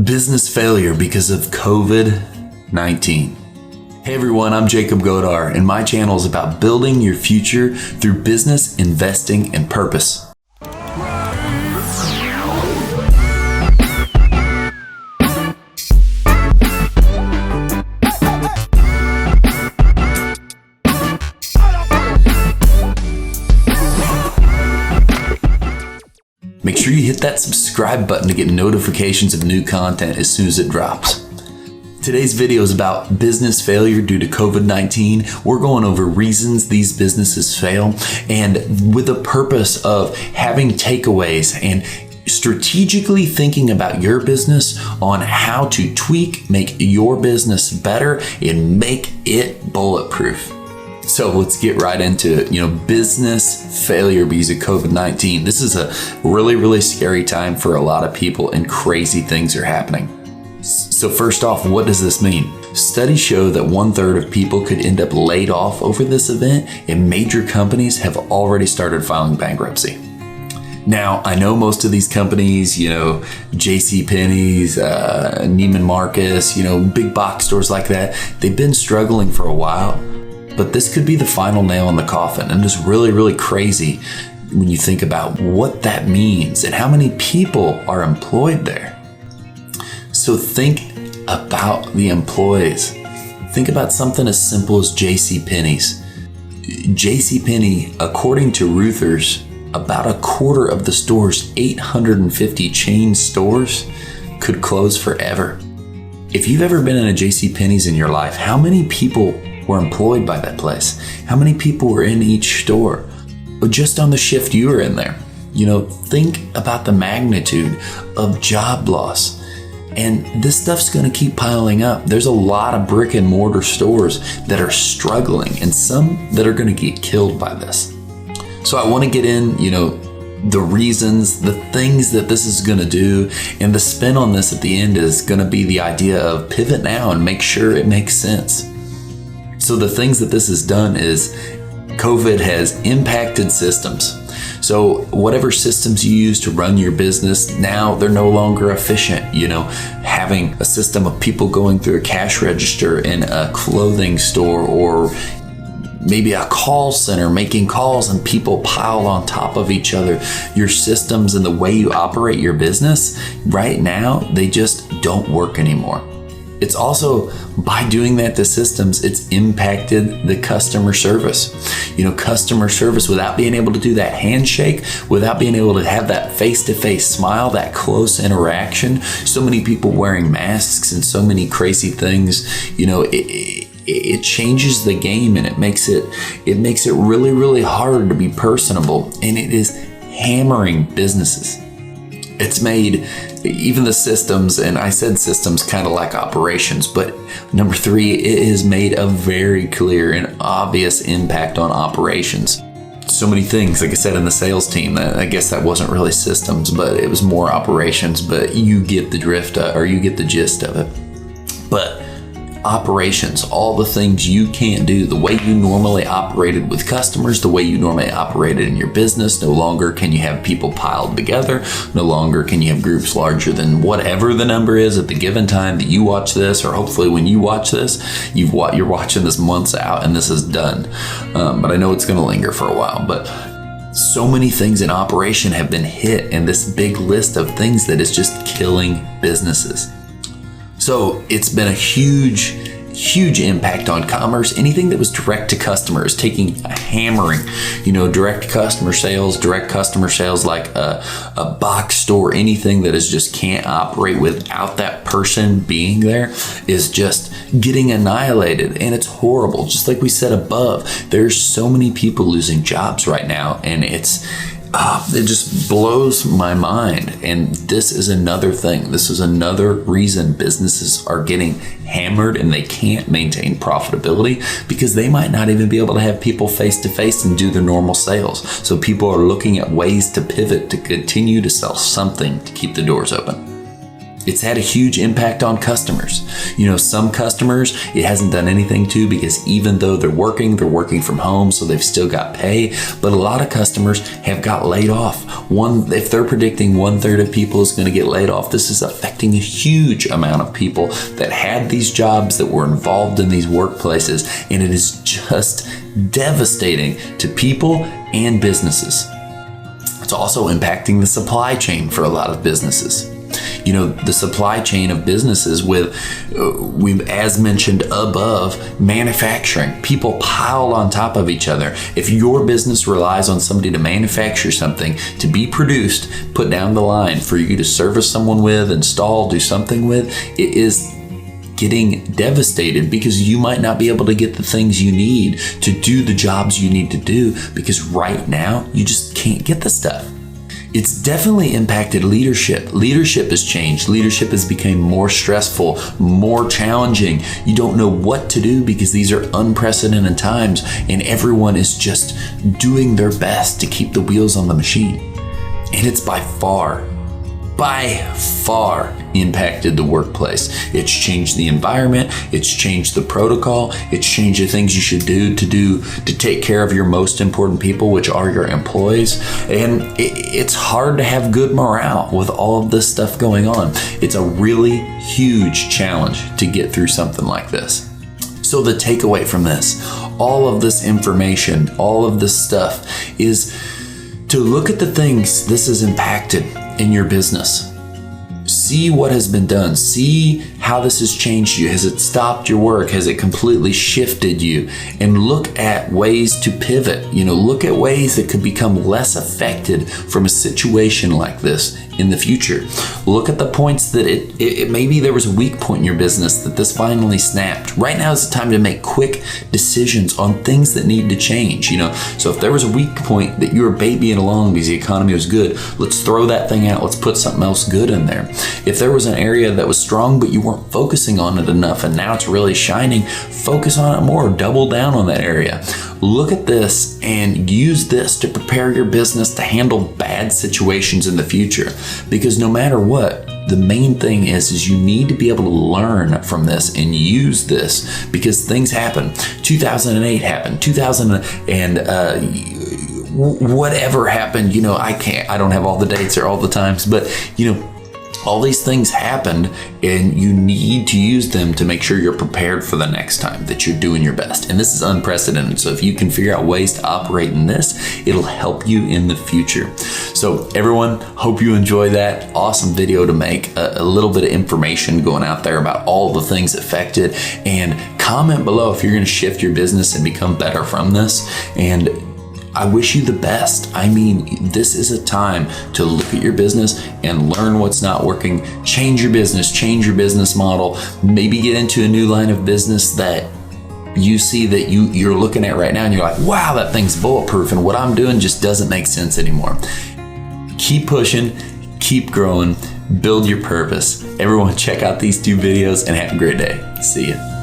Business failure because of COVID-19. Hey everyone, I'm Jacob Godar, and my channel is about building your future through business, investing, and purpose. Make sure you hit that subscribe button to get notifications of new content as soon as it drops. Today's video is about business failure due to COVID-19. We're going over reasons these businesses fail, and with the purpose of having takeaways and strategically thinking about your business on how to tweak, make your business better, and make it bulletproof. So let's get right into it. Business failure because of COVID-19. This is a really scary time for a lot of people, and crazy things are happening. So first off, what does this mean? Studies show that 1/3 of people could end up laid off over this event, and major companies have already started filing bankruptcy. Now, I know most of these companies, J.C. Penney's, Neiman Marcus, big box stores like that, they've been struggling for a while. But this could be the final nail in the coffin, and it's really crazy when you think about what that means and how many people are employed there. So think about the employees. Think about something as simple as J.C. Penney's. J.C. Penney, according to Reuters, about a quarter of the store's 850 chain stores could close forever. If you've ever been in a J.C. Penney's in your life, how many people were employed by that place? How many people were in each store? Just on the shift you were in there. Think about the magnitude of job loss. And this stuff's going to keep piling up. There's a lot of brick and mortar stores that are struggling, and some that are going to get killed by this. So I want to get in, the reasons, the things that this is going to do, and the spin on this at the end is going to be the idea of pivot now and make sure it makes sense. So the things that this has done is COVID has impacted systems. So whatever systems you use to run your business, now they're no longer efficient. Having a system of people going through a cash register in a clothing store, or maybe a call center making calls and people piled on top of each other. Your systems and the way you operate your business right now, they just don't work anymore. It's also, by doing that to systems, it's impacted the customer service. Customer service, without being able to do that handshake, without being able to have that face-to-face smile, that close interaction, so many people wearing masks and so many crazy things, it changes the game, and it makes it really hard to be personable, and it is hammering businesses. It's made even the systems, and I said systems kind of like operations, but number 3, it has made a very clear and obvious impact on operations. So many things, like I said, in the sales team, I guess that wasn't really systems, but it was more operations, but you get the drift, or you get the gist of it. But operations, all the things you can't do, the way you normally operated with customers, the way you normally operated in your business, no longer can you have people piled together, no longer can you have groups larger than whatever the number is at the given time that you watch this, or hopefully when you watch this, you're watching this months out and this is done. But I know it's going to linger for a while. But so many things in operation have been hit, and this big list of things that is just killing businesses. So it's been a huge impact on commerce. Anything that was direct to customer is taking a hammering. Direct customer sales like a box store, anything that is just can't operate without that person being there is just getting annihilated, and it's horrible. Just like we said above, there's so many people losing jobs right now, and it just blows my mind. And this is another thing. This is another reason businesses are getting hammered and they can't maintain profitability, because they might not even be able to have people face to face and do their normal sales. So people are looking at ways to pivot to continue to sell something to keep the doors open. It's had a huge impact on customers. Some customers it hasn't done anything to, because even though they're working from home, so they've still got pay. But a lot of customers have got laid off. If they're predicting 1/3 of people is going to get laid off, this is affecting a huge amount of people that had these jobs, that were involved in these workplaces, and it is just devastating to people and businesses. It's also impacting the supply chain for a lot of businesses. The supply chain of businesses as mentioned above, manufacturing. People piled on top of each other. If your business relies on somebody to manufacture something, to be produced, put down the line for you to service someone with, install, do something with, it is getting devastated, because you might not be able to get the things you need to do the jobs you need to do, because right now you just can't get the stuff. It's definitely impacted leadership. Leadership has changed. Leadership has become more stressful, more challenging. You don't know what to do, because these are unprecedented times, and everyone is just doing their best to keep the wheels on the machine. And it's by far impacted the workplace. It's changed the environment. It's changed the protocol. It's changed the things you should do to take care of your most important people, which are your employees. And it's hard to have good morale with all of this stuff going on. It's a really huge challenge to get through something like this. So the takeaway from this, all of this information, all of this stuff, is to look at the things this has impacted in your business. See what has been done. See how this has changed you. Has it stopped your work? Has it completely shifted you? And look at ways to pivot. Look at ways that could become less affected from a situation like this in the future. Look at the points that it maybe there was a weak point in your business that this finally snapped. Right now is the time to make quick decisions on things that need to change. So if there was a weak point that you were babying along because the economy was good, let's throw that thing out. Let's put something else good in there. If there was an area that was strong but you weren't focusing on it enough and now it's really shining, focus on it more. Double down on that area. Look at this and use this to prepare your business to handle bad situations in the future. Because no matter what, the main thing is you need to be able to learn from this and use this, because things happen. 2008 happened. 2000 and whatever happened, I don't have all the dates or all the times, but all these things happened, and you need to use them to make sure you're prepared for the next time, that you're doing your best. And this is unprecedented. So if you can figure out ways to operate in this, it'll help you in the future. So everyone, hope you enjoy that awesome video to make, a little bit of information going out there about all the things affected, and comment below if you're going to shift your business and become better from this. And I wish you the best. This is a time to look at your business and learn what's not working. Change your business model. Maybe get into a new line of business that you see that you're looking at right now and you're like, wow, that thing's bulletproof and what I'm doing just doesn't make sense anymore. Keep pushing, keep growing, build your purpose. Everyone, check out these 2 videos and have a great day. See ya.